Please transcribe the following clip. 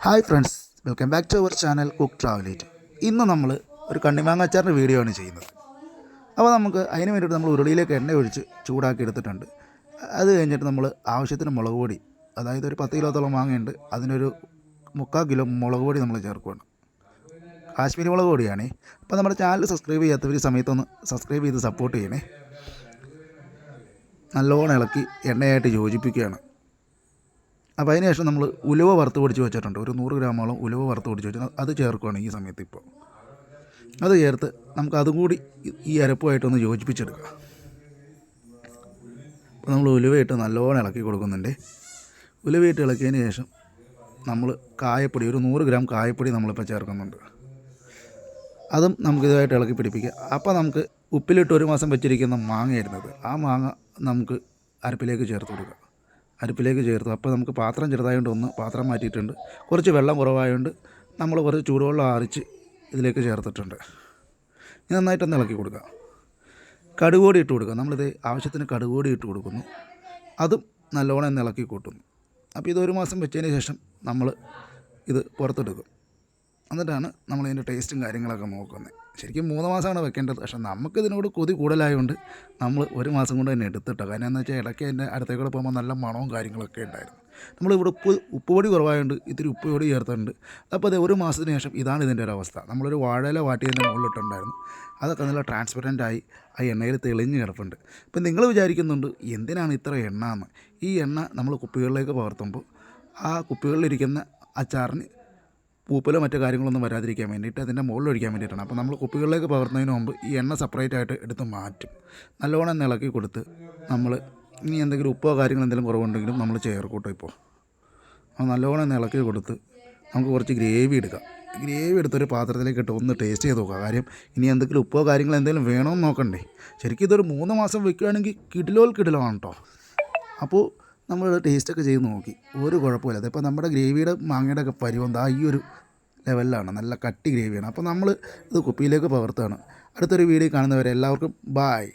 Hi friends, welcome back to our channel cook ട്രാവലേറ്റ്. ഇന്ന് നമ്മൾ ഒരു കണ്ണിമാങ്ങ അച്ചാറിൻ്റെ വീഡിയോ ആണ് ചെയ്യുന്നത്. അപ്പോൾ നമുക്ക് അതിന് വേണ്ടിയിട്ട് നമ്മൾ ഉരുളിയിലേക്ക് എണ്ണ ഒഴിച്ച് ചൂടാക്കി എടുത്തിട്ടുണ്ട്. അത് കഴിഞ്ഞിട്ട് നമ്മൾ ആവശ്യത്തിന് മുളക് പൊടി, അതായത് ഒരു 10 കിലോത്തോളം മാങ്ങയുണ്ട്, അതിനൊരു 3/4 കിലോ മുളക് പൊടി നമ്മൾ ചേർക്കുകയാണ്. കാശ്മീരി മുളക് പൊടിയാണേ. അപ്പോൾ നമ്മുടെ ചാനൽ സബ്സ്ക്രൈബ് ചെയ്യാത്തവർ സമയത്തൊന്ന് സബ്സ്ക്രൈബ് ചെയ്ത് സപ്പോർട്ട് ചെയ്യണേ. നല്ലോണം ഇളക്കി എണ്ണയായിട്ട് യോജിപ്പിക്കുകയാണ്. അപ്പോൾ അതിന് ശേഷം നമ്മൾ ഉലുവ വറുത്ത് പൊടിച്ച് വെച്ചിട്ടുണ്ട്. ഒരു 100 ഗ്രാമോളം ഉലുവ വറുത്ത് പൊടിച്ച് വെച്ചാൽ അത് ചേർക്കുകയാണ് ഈ സമയത്ത്. ഇപ്പോൾ അത് ചേർത്ത് നമുക്ക് അതും കൂടി ഈ അരപ്പുമായിട്ടൊന്ന് യോജിപ്പിച്ചെടുക്കുക. അപ്പോൾ നമ്മൾ ഉലുവയിട്ട് നല്ലോണം ഇളക്കി കൊടുക്കുന്നുണ്ട്. ഉലുവയിട്ട് ഇളക്കിയതിന് ശേഷം നമ്മൾ കായപ്പൊടി, ഒരു 100 ഗ്രാം കായപ്പൊടി നമ്മളിപ്പോൾ ചേർക്കുന്നുണ്ട്. അതും നമുക്കിതുമായിട്ട് ഇളക്കി പിടിപ്പിക്കുക. അപ്പോൾ നമുക്ക് ഉപ്പിലിട്ട് 1 മാസം വെച്ചിരിക്കുന്ന മാങ്ങയായിരുന്നത്, ആ മാങ്ങ നമുക്ക് അരപ്പിലേക്ക് ചേർത്ത് കൊടുക്കുക. അരിപ്പിലേക്ക് ചേർത്ത് അപ്പോൾ നമുക്ക് പാത്രം ചെറുതായതുകൊണ്ട് ഒന്ന് പാത്രം മാറ്റിയിട്ടുണ്ട്. കുറച്ച് വെള്ളം കുറവായതുകൊണ്ട് നമ്മൾ കുറച്ച് ചൂടുവെള്ളം ആറിച്ച് ഇതിലേക്ക് ചേർത്തിട്ടുണ്ട്. ഇത് നന്നായിട്ടൊന്ന് ഇളക്കി കൊടുക്കുക. കടുക് ഇട്ട് കൊടുക്കുക. നമ്മളിത് ആവശ്യത്തിന് കടുക് ഇട്ട് കൊടുക്കുന്നു. അതും നല്ലോണം ഒന്ന് ഇളക്കി കൂട്ടുന്നു. അപ്പോൾ ഇത് 1 മാസം വെച്ചതിന് ശേഷം നമ്മൾ ഇത് പുറത്തെടുക്കും. എന്നിട്ടാണ് നമ്മളിതിൻ്റെ ടേസ്റ്റും കാര്യങ്ങളൊക്കെ നോക്കുന്നത്. ശരിക്കും 3 മാസമാണ് വെക്കേണ്ടത്. പക്ഷേ നമുക്കിതിനോട് കൊതി കൂടുതലായതുകൊണ്ട് നമ്മൾ 1 മാസം കൊണ്ട് തന്നെ എടുത്തിട്ടോ. കാരണം എന്താ വെച്ചാൽ ഇടയ്ക്ക് അതിൻ്റെ അടുത്തേക്കൂടെ പോകുമ്പോൾ നല്ല മണവും കാര്യങ്ങളൊക്കെ ഉണ്ടായിരുന്നു. നമ്മളിവിടെ ഉപ്പ് പൊടി കുറവായതുകൊണ്ട് ഇത്തിരി ഉപ്പ് പൊടി ചേർത്തിട്ടുണ്ട്. അപ്പോൾ അത് 1 മാസത്തിന് ശേഷം ഇതാണ് ഇതിൻ്റെ ഒരു അവസ്ഥ. നമ്മളൊരു വാഴയില വാട്ടിയതിൻ്റെ മുകളിലിട്ടുണ്ടായിരുന്നു. അതൊക്കെ നല്ല ട്രാൻസ്പെറൻ്റായി ആ എണ്ണയിൽ തെളിഞ്ഞ് കിടപ്പുണ്ട്. ഇപ്പം നിങ്ങൾ വിചാരിക്കുന്നുണ്ട് എന്തിനാണ് ഇത്ര എണ്ണ എന്ന്. ഈ എണ്ണ നമ്മൾ കുപ്പികളിലേക്ക് പകർത്തുമ്പോൾ ആ കുപ്പികളിലിരിക്കുന്ന അച്ചാറിന് പൂപ്പലോ മറ്റു കാര്യങ്ങളൊന്നും വരാതിരിക്കാൻ വേണ്ടിയിട്ട് അതിൻ്റെ മുകളിൽ ഒഴിക്കാൻ വേണ്ടിയിട്ടാണ്. അപ്പോൾ നമ്മൾ കുപ്പികളിലേക്ക് പകർത്തുന്നതിന് മുമ്പ് ഈ എണ്ണ സെപ്പറേറ്റ് ആയിട്ട് എടുത്ത് മാറ്റും. നല്ലോണം ഇളക്കി കൊടുത്ത് നമ്മൾ ഇനി എന്തെങ്കിലും ഉപ്പോ കാര്യങ്ങളോ എന്തെങ്കിലും കുറവുണ്ടെങ്കിലും നമ്മൾ ചേർക്കൂട്ടോ. ഇപ്പോൾ അത് നല്ലോണം ഇളക്കി കൊടുത്ത് നമുക്ക് കുറച്ച് ഗ്രേവി എടുക്കാം. ഗ്രേവി എടുത്തൊരു പാത്രത്തിലേക്ക് ഇട്ട് ഒന്ന് ടേസ്റ്റ് ചെയ്ത് നോക്കുക. കാര്യം ഇനി എന്തെങ്കിലും ഉപ്പോ കാര്യങ്ങളോ എന്തെങ്കിലും വേണമെന്ന് നോക്കണ്ടേ. ശരിക്കും ഇതൊരു 3 മാസം വെക്കുകയാണെങ്കിൽ കിടിലമാണ് കേട്ടോ. അപ്പോൾ നമ്മൾ ടേസ്റ്റൊക്കെ ചെയ്ത് നോക്കി, ഒരു കുഴപ്പമില്ല. അതിപ്പോൾ നമ്മുടെ ഗ്രേവിയുടെ മാങ്ങയുടെ ഒക്കെ പരുവം ഈ ഒരു ലെവലിലാണ്, നല്ല കട്ടി ഗ്രേവിയാണ്. അപ്പോൾ നമ്മൾ ഇത് കുപ്പിയിലേക്ക് പകർത്തുകയാണ്. അടുത്തൊരു വീഡിയോ കാണുന്നവരെ എല്ലാവർക്കും ബായ്.